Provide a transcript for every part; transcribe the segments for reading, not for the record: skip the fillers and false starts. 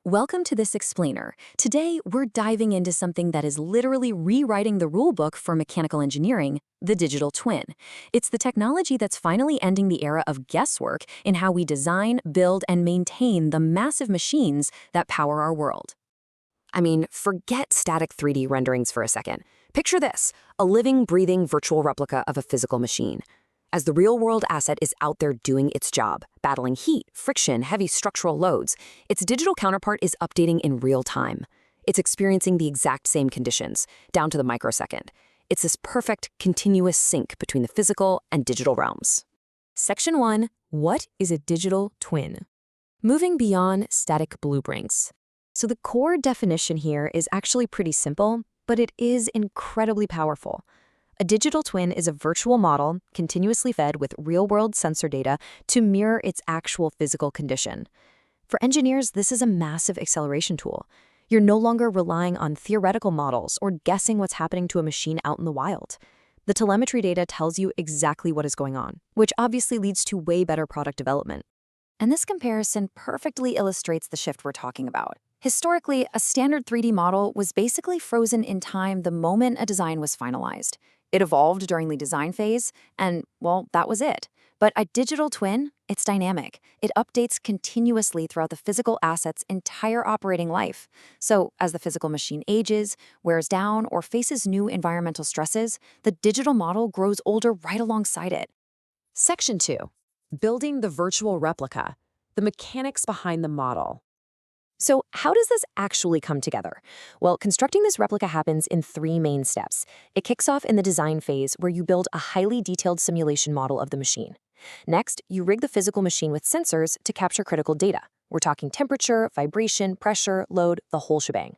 Welcome to this explainer. Today, we're diving into something that is literally rewriting the rulebook for mechanical engineering, the digital twin. It's the technology that's finally ending the era of guesswork in how we design, build, and maintain the massive machines that power our world. I mean, forget static 3D renderings for a second. Picture this, a living, breathing virtual replica of a physical machine. As the real-world asset is out there doing its job, battling heat, friction, heavy structural loads, its digital counterpart is updating in real time. It's experiencing the exact same conditions, down to the microsecond. It's this perfect, continuous sync between the physical and digital realms. Section 1. What is a digital twin? Moving beyond static blueprints. So the core definition here is actually pretty simple, but it is incredibly powerful. A digital twin is a virtual model continuously fed with real-world sensor data to mirror its actual physical condition. For engineers, this is a massive acceleration tool. You're no longer relying on theoretical models or guessing what's happening to a machine out in the wild. The telemetry data tells you exactly what is going on, which obviously leads to way better product development. And this comparison perfectly illustrates the shift we're talking about. Historically, a standard 3D model was basically frozen in time the moment a design was finalized. It evolved during the design phase, and, well, that was it. But a digital twin, it's dynamic. It updates continuously throughout the physical asset's entire operating life. So, as the physical machine ages, wears down, or faces new environmental stresses, the digital model grows older right alongside it. Section 2. Building the virtual replica, the mechanics behind the model. So how does this actually come together? Well, constructing this replica happens in 3 main steps. It kicks off in the design phase, where you build a highly detailed simulation model of the machine. Next, you rig the physical machine with sensors to capture critical data. We're talking temperature, vibration, pressure, load, the whole shebang.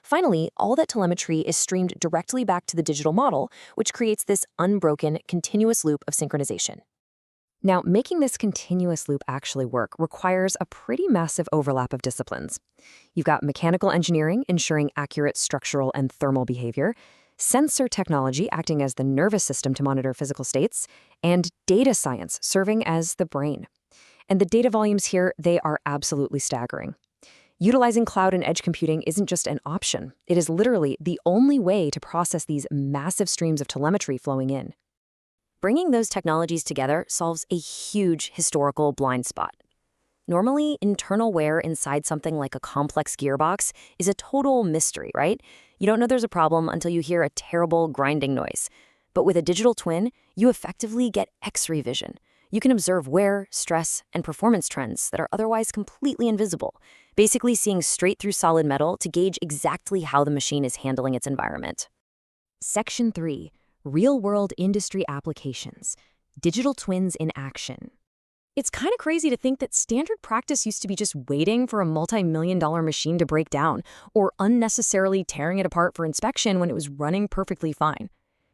Finally, all that telemetry is streamed directly back to the digital model, which creates this unbroken, continuous loop of synchronization. Now, making this continuous loop actually work requires a pretty massive overlap of disciplines. You've got mechanical engineering ensuring accurate structural and thermal behavior, sensor technology acting as the nervous system to monitor physical states, and data science serving as the brain. And the data volumes here, they are absolutely staggering. Utilizing cloud and edge computing isn't just an option. It is literally the only way to process these massive streams of telemetry flowing in. Bringing those technologies together solves a huge historical blind spot. Normally, internal wear inside something like a complex gearbox is a total mystery, right? You don't know there's a problem until you hear a terrible grinding noise. But with a digital twin, you effectively get X-ray vision. You can observe wear, stress, and performance trends that are otherwise completely invisible, basically seeing straight through solid metal to gauge exactly how the machine is handling its environment. Section 3. Real-world industry applications. Digital twins in action. It's kind of crazy to think that standard practice used to be just waiting for a multi-million-dollar machine to break down or unnecessarily tearing it apart for inspection when it was running perfectly fine.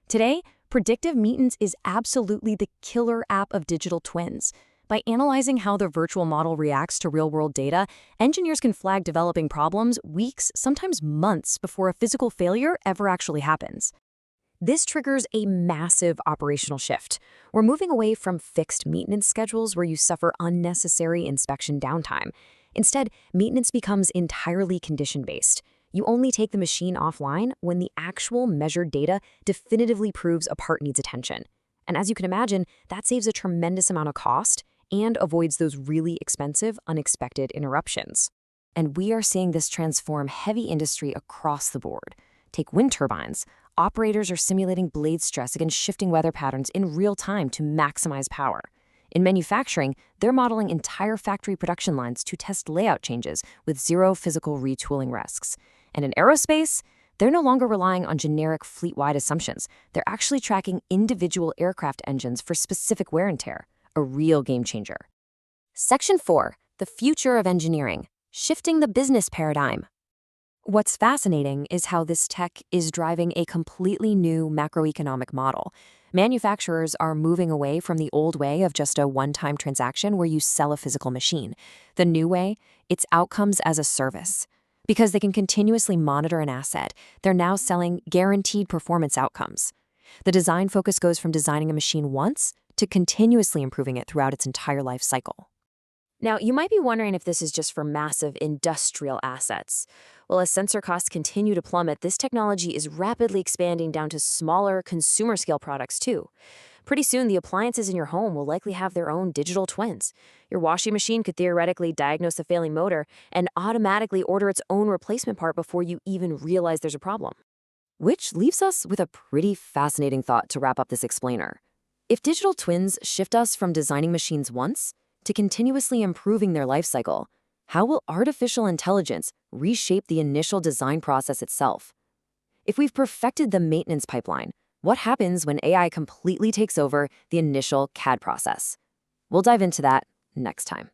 Today, Predictive Maintenance is absolutely the killer app of digital twins. By analyzing how the virtual model reacts to real-world data, engineers can flag developing problems weeks, sometimes months, before a physical failure ever actually happens. This triggers a massive operational shift. We're moving away from fixed maintenance schedules where you suffer unnecessary inspection downtime. Instead, maintenance becomes entirely condition-based. You only take the machine offline when the actual measured data definitively proves a part needs attention. And as you can imagine, that saves a tremendous amount of cost and avoids those really expensive, unexpected interruptions. And we are seeing this transform heavy industry across the board. Take wind turbines. Operators are simulating blade stress against shifting weather patterns in real time to maximize power. In manufacturing, they're modeling entire factory production lines to test layout changes with zero physical retooling risks. And in aerospace, they're no longer relying on generic fleet-wide assumptions. They're actually tracking individual aircraft engines for specific wear and tear, a real game changer. Section 4, the future of engineering, shifting the business paradigm. What's fascinating is how this tech is driving a completely new macroeconomic model. Manufacturers are moving away from the old way of just a one-time transaction where you sell a physical machine. The new way, it's outcomes as a service. Because they can continuously monitor an asset, they're now selling guaranteed performance outcomes. The design focus goes from designing a machine once to continuously improving it throughout its entire life cycle. Now, you might be wondering if this is just for massive industrial assets. Well, as sensor costs continue to plummet, this technology is rapidly expanding down to smaller consumer scale products too. Pretty soon, the appliances in your home will likely have their own digital twins. Your washing machine could theoretically diagnose a failing motor and automatically order its own replacement part before you even realize there's a problem. Which leaves us with a pretty fascinating thought to wrap up this explainer. If digital twins shift us from designing machines once to continuously improving their life cycle, how will artificial intelligence reshape the initial design process itself? If we've perfected the maintenance pipeline, what happens when AI completely takes over the initial CAD process? We'll dive into that next time.